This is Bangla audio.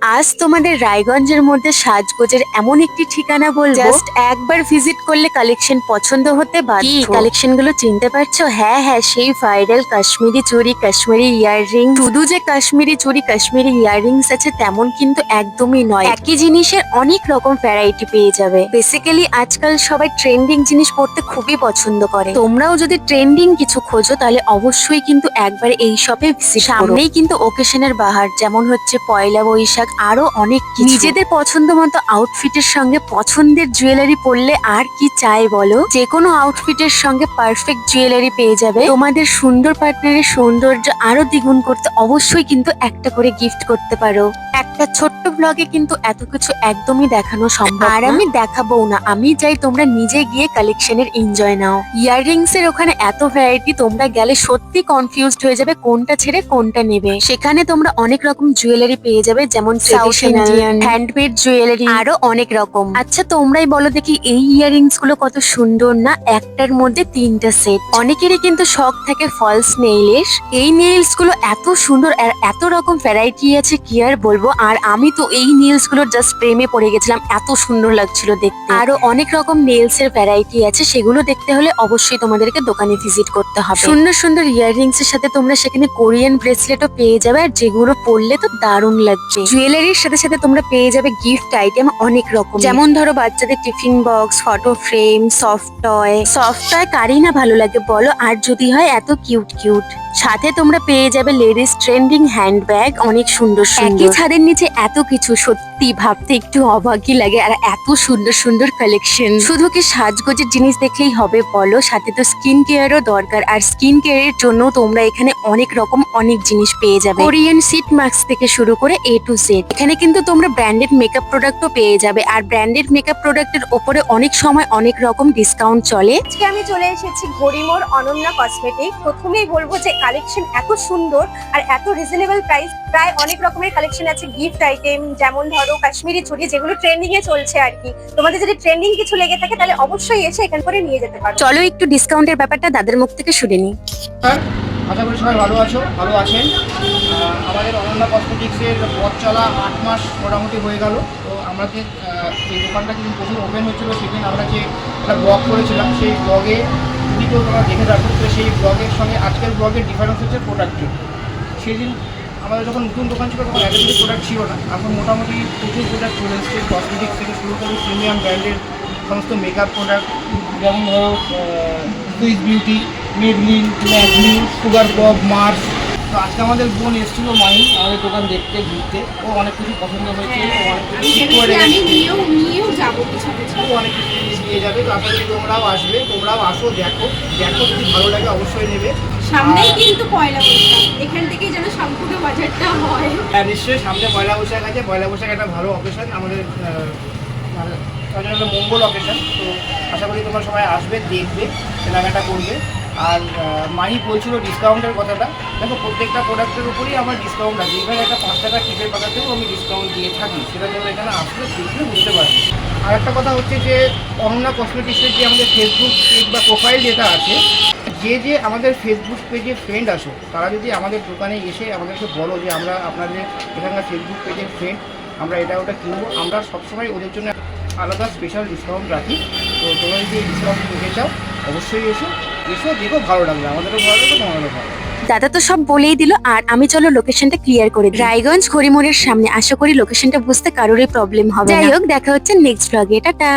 আজ তোমাদের রায়গঞ্জের মধ্যে সাজগোজের এমন একটি ঠিকানা বলবো, জাস্ট একবার ভিজিট করলে কালেকশন পছন্দ হতে বাধ্য। কি কালেকশন গুলো চিনতে পারছো? হ্যাঁ হ্যাঁ, সেই ভাইরাল কাশ্মীরি চুড়ি, কাশ্মীরি ইয়াররিং। শুধু যে কাশ্মীরি চুড়ি, কাশ্মীরি ইয়াররিংস আছে তেমন কিন্তু একদমই নয়। একই জিনিসের অনেক রকম ভ্যারাইটি পেয়ে যাবে। বেসিক্যালি আজকাল সবাই ট্রেন্ডিং জিনিস পড়তে খুবই পছন্দ করে। তোমরাও যদি ট্রেন্ডিং কিছু খোঁজো তাহলে অবশ্যই কিন্তু একবার এই শপে ভিজিট করো। সামনেই কিন্তু ওকেশনের বাহার, যেমন হচ্ছে পয়লা বৈশাখ, আরো অনেক কিছু। নিজেদের পছন্দ মতো আউটফিটের সঙ্গে পছন্দের জুয়েলারি পরলে আর কি চাই বলো। যে কোনো আউটফিটের সঙ্গে পারফেক্ট জুয়েলারি পেয়ে যাবে। তোমাদের সুন্দর পার্টনারের সৌন্দর্য আরো দ্বিগুণ করতে অবশ্যই কিন্তু একটা করে গিফট করতে পারো। একটা ছোট্ট ব্লগে কিন্তু এত কিছু একদমই দেখানো সম্ভব আর আমি দেখাবো না। আমি চাই তোমরা নিজে গিয়ে কালেকশনের এনজয় নাও। ইয়াররিংস এর ওখানে এত ভ্যারাইটি, তোমরা গেলে সত্যি কনফিউজড হয়ে যাবে কোনটা ছেড়ে কোনটা নেবে। সেখানে তোমরা অনেক রকম জুয়েলারি পেয়ে যাবে, যেমন সাউথ ইন্ডিয়ান, হ্যান্ডমেড জুয়েলারি, আরো অনেক রকম। আচ্ছা তোমরাই বলো দেখি, এই ইয়াররিংস গুলো কত সুন্দর না? একটার মধ্যে 3টা সেট। অনেকেরই কিন্তু শখ থাকে ফলস নেইলস। এই নেইলস গুলো এত সুন্দর আর এত রকম ভ্যারাইটি আছে কি আর বলবো। আর আমি তো এই নেইলস গুলোর জাস্ট প্রেমে পড়ে গেছিলাম, এত সুন্দর লাগছিল দেখতে। আরো অনেক রকম নেইলস এর ভ্যারাইটি আছে, সেগুলো দেখতে হলে অবশ্যই তোমাদেরকে দোকানে ভিজিট করতে হবে। সুন্দর সুন্দর ইয়াররিংস এর সাথে তোমরা সেখানে কোরিয়ান ব্রেসলেটও পেয়ে যাবে, আর যেগুলো পরলে তো দারুণ লাগবে। জুয়েলারির সাথে সাথে তোমরা পেয়ে যাবে গিফট আইটেম অনেক রকম, যেমন ধরো বাচ্চাদের tiffin box, photo frame, soft toy. Soft toy কারই না ভালো লাগে বলো, আর যদি হয় এত কিউট কিউট। সাথে তোমরা পেয়ে যাবে লেডিস ট্রেন্ডিং হ্যান্ডব্যাগ, অনেক সুন্দর সুন্দর। একই ছাদের নিচে এত কিছু, সত্যি ভাবতে একটু অবাকই লাগে। আর এত সুন্দর সুন্দর কালেকশন। শুধু কি সাজগোজের জিনিস দেখলেই হবে বলো, সাথে তো স্কিন কেয়ারও দরকার। আর স্কিন কেয়ারের জন্য তোমরা এখানে অনেক রকম অনেক জিনিস পেয়ে যাবে। কোরিয়ান সিট মাস্ক থেকে শুরু করে A to Z। এখানে কিন্তু তোমরা ব্র্যান্ডেড মেকআপ প্রোডাক্টও পেয়ে যাবে, আর ব্র্যান্ডেড মেকআপ প্রোডাক্টের ওপরে অনেক সময় অনেক রকম ডিসকাউন্ট চলে। আজকে আমি চলে এসেছি ঘড়িমোড় অনন্যা কসমেটিক। প্রথমেই বলবো যে কালেকশন এত সুন্দর আর এত রিজনেবল প্রাইস। প্রায় অনেক রকমের কালেকশন আছে, গিফট আইটেম, যেমন ধরো কাশ্মীরি চুড়ি, যেগুলো ট্রেন্ডিং এ চলছে আর কি। তোমাদের যদি ট্রেন্ডিং কিছু লেগে থাকে তাহলে অবশ্যই এসে এখান করে নিয়ে যেতে পারো। চলো একটু ডিসকাউন্টের ব্যাপারটা দাদার মুখ থেকে শুনে নিই। আশা করি সবাই ভালো আছো, ভালো আছেন। আমাদের অনন্যা কসমেটিক্সের পথ চলা 8 মাস মোটামুটি হয়ে গেল। তো আমাদের এই দোকানটা কিন্তু প্রথম ওপেন হচ্ছিলো, সেদিন আমরা যে একটা ব্লগ করেছিলাম, সেই ব্লগে যদি কেউ তোমরা দেখে রাখো, তো সেই ব্লগের সঙ্গে আজকের ব্লগের ডিফারেন্স হচ্ছে প্রোডাক্টের। সেদিন আমাদের যখন নতুন দোকান ছিল তখন এত কিছু প্রোডাক্ট ছিল না, এখন মোটামুটি প্রচুর প্রোডাক্ট চলে এসছে। কসমেটিক্স থেকে শুরু করে প্রিমিয়াম ব্র্যান্ডের সমস্ত মেকআপ প্রোডাক্ট, যেমন ধরো Swiss Beauty, Maybelline, Lakme, Sugar Pop, Mars. তো আজকে আমাদের বোন এসেছিলো মাহি আমাদের দোকান দেখতে ঘুরতে, ও অনেক কিছু পছন্দ হয়েছে, ও অনেক কিছু ঠিক করে ও অনেক কিছু জিনিস নিয়ে যাবে। তো আশা করি তোমরাও আসবে, তোমরাও আসো, দেখো দেখো, যদি ভালো লাগে অবশ্যই নেবে। সামনেই কিন্তু পয়লা বৈশাখ, এখান থেকেই যেন সম্পূর্ণ বাজারটা হয়। হ্যাঁ নিশ্চয়ই, সামনে পয়লা বৈশাখ আছে। পয়লা বৈশাখ একটা ভালো অকেশন আমাদের, মঙ্গল অকেশন। তো আশা করি তোমরা সবাই আসবে, দেখবে, কেনাকাটা করবে। আর মাহি বলছিল ডিসকাউন্টের কথাটা। দেখো প্রত্যেকটা প্রোডাক্টের উপরেই আমার ডিসকাউন্ট আছে। ইভেন একটা 5 টাকা টিপের পাতাতেও আমি ডিসকাউন্ট দিয়ে থাকি, সেটা তোমরা এখানে আসলে দেখলে বুঝতে পারবে। আর একটা কথা হচ্ছে যে অনন্যা কসমেটিক্সের যে আমাদের ফেসবুক পেজ বা প্রোফাইল যেটা আছে, যে আমাদের ফেসবুক পেজে ফ্রেন্ড আসো, তারা যদি আমাদের দোকানে এসে আমাদেরকে বলো যে আমরা আপনাদের এখানকার ফেসবুক পেজের ফ্রেন্ড, আমরা এটা ওটা কিনবো, আমরা সবসময় ওদের জন্য আলাদা স্পেশাল ডিসকাউন্ট রাখি। তো তোমরা যদি এই ডিসকাউন্ট নিতে চাও অবশ্যই এসো, দেখো ভালো লাগবে, আমাদেরও ভালো লাগবে, তোমাদেরও ভালো লাগবে। দাদা তো সব বলেই দিল, আর আমি চলো লোকেশনটা ক্লিয়ার করে দিই। রায়গঞ্জ ঘড়িমোড়ের সামনে। আশা করি লোকেশনটা বুঝতে কারোরই প্রবলেম হবে না। যাই হোক, দেখা হচ্ছে নেক্সট ব্লগে। টাটা।